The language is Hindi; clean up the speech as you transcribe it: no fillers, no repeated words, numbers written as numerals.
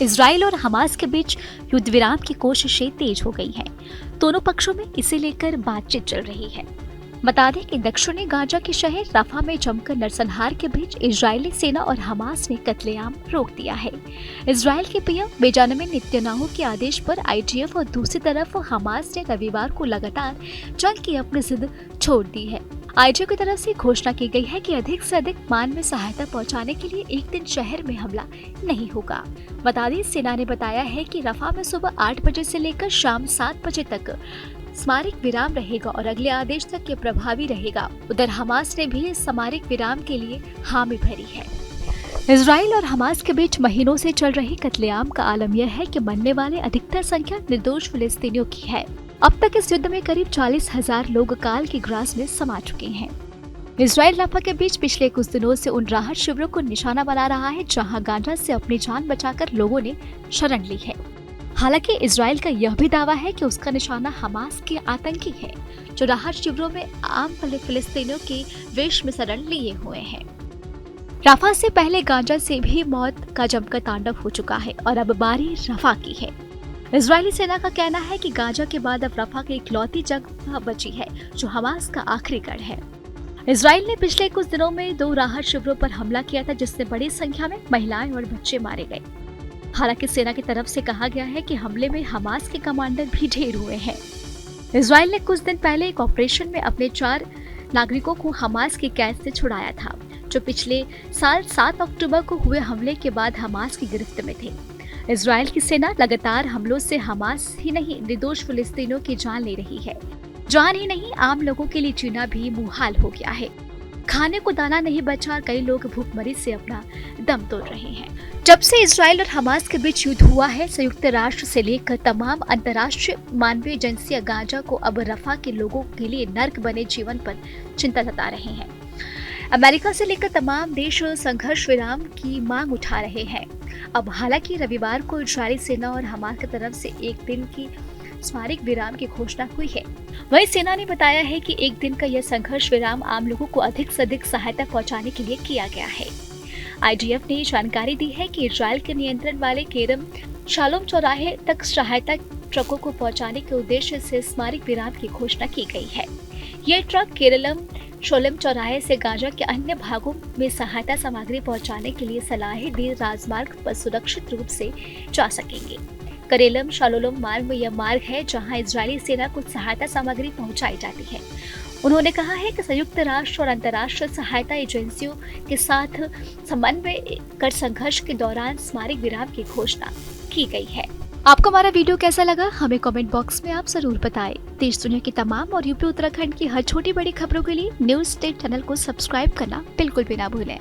इजराइल और हमास के बीच युद्ध विराम की कोशिशें तेज हो गई हैं। दोनों पक्षों में इसे लेकर बातचीत चल रही है। बता दें कि दक्षिणी गाजा के शहर रफा में जमकर नरसंहार के बीच इजरायली सेना और हमास ने कत्लेआम रोक दिया है। इजराइल के पीएम बेंजामिन नेतन्याहू के आदेश पर आईडीएफ और दूसरी तरफ हमास ने रविवार को लगातार जंग की अपनी जिद छोड़ दी है। आईडीएफ की तरफ से घोषणा की गई है कि अधिक से अधिक मानवीय सहायता पहुंचाने के लिए एक दिन शहर में हमला नहीं होगा। बता दें, सेना ने बताया है कि रफा में सुबह 8 बजे से लेकर शाम 7 बजे तक सामरिक विराम रहेगा और अगले आदेश तक ये प्रभावी रहेगा। उधर हमास ने भी इस सामरिक विराम के लिए हामी भरी है। इजराइल और हमास के बीच महीनों से चल रही कत्लेआम का आलम यह है कि मरने वाले अधिकतर संख्या निर्दोष फिलिस्तीनियों की है। अब तक इस युद्ध में करीब 40,000 लोग काल की ग्रास में समा चुके हैं। इजराइल रफा के बीच पिछले कुछ दिनों से उन राहत शिविरों को निशाना बना रहा है जहां गाजा से अपनी जान बचाकर लोगों ने शरण ली है। हालांकि इजराइल का यह भी दावा है कि उसका निशाना हमास के आतंकी है, जो राहत शिविरों में आम फिलिस्तीनियों के वेश में शरण लिए हुए हैं। रफा से पहले गाजा से भी मौत का जमकर तांडव हो चुका है और अब बारी रफा की है। इजरायली सेना का कहना है कि गाजा के बाद अब रफा की इकलौती जगह बची है जो हमास का आखिरी गढ़ है। इजराइल ने पिछले कुछ दिनों में 2 राहत शिविरों पर हमला किया था, जिससे बड़ी संख्या में महिलाएं और बच्चे मारे गए। हालांकि सेना की तरफ से कहा गया है कि हमले में हमास के कमांडर भी ढेर हुए हैं। इजराइल ने कुछ दिन पहले एक ऑपरेशन में अपने 4 नागरिकों को हमास की कैद से छुड़ाया था, जो पिछले साल 7 अक्टूबर को हुए हमले के बाद हमास की गिरफ्त में थे। इजराइल की सेना लगातार हमलों से हमास ही नहीं निर्दोष फिलिस्तीनियों की जान ले रही है। जान ही नहीं, आम लोगों के लिए जीना भी मुहाल हो गया है। खाने को दाना नहीं बचा और कई लोग भूखमरी से अपना दम तोड़ रहे हैं। जब से इजराइल और हमास के बीच युद्ध हुआ है, संयुक्त राष्ट्र से लेकर तमाम अंतर्राष्ट्रीय मानवीय एजेंसियां गाजा को अब रफा के लोगों के लिए नर्क बने जीवन पर चिंता जता रहे हैं। अमेरिका से लेकर तमाम देश संघर्ष विराम की मांग उठा रहे हैं। अब हालांकि रविवार को इजरायली सेना और हमास की तरफ से एक दिन की सामरिक विराम की घोषणा हुई है। वहीं सेना ने बताया है कि एक दिन का यह संघर्ष विराम आम लोगों को अधिक से अधिक सहायता पहुंचाने के लिए किया गया है। आईडीएफ ने जानकारी दी है कि इजराइल के नियंत्रण वाले केरम शालोम चौराहे तक सहायता ट्रकों को पहुंचाने के उद्देश्य से सामरिक विराम की घोषणा की गई है। ये ट्रक केरलम शोलम चौराहे से गाजा के अन्य भागों में सहायता सामग्री पहुंचाने के लिए सलाह-ए-दीन राजमार्ग पर सुरक्षित रूप से जा सकेंगे। करेलम शालोम मार्ग में यह मार्ग है जहां इजरायली सेना को सहायता सामग्री पहुंचाई जाती है। उन्होंने कहा है कि संयुक्त राष्ट्र और अंतर्राष्ट्रीय सहायता एजेंसियों के साथ समन्वय कर संघर्ष के दौरान सामरिक विराम की घोषणा की गई है। आपको हमारा वीडियो कैसा लगा, हमें कमेंट बॉक्स में आप जरूर बताएं। देश दुनिया की तमाम और यूपी उत्तराखंड की हर छोटी बड़ी खबरों के लिए न्यूज़ स्टेट चैनल को सब्सक्राइब करना बिल्कुल भी ना भूलें।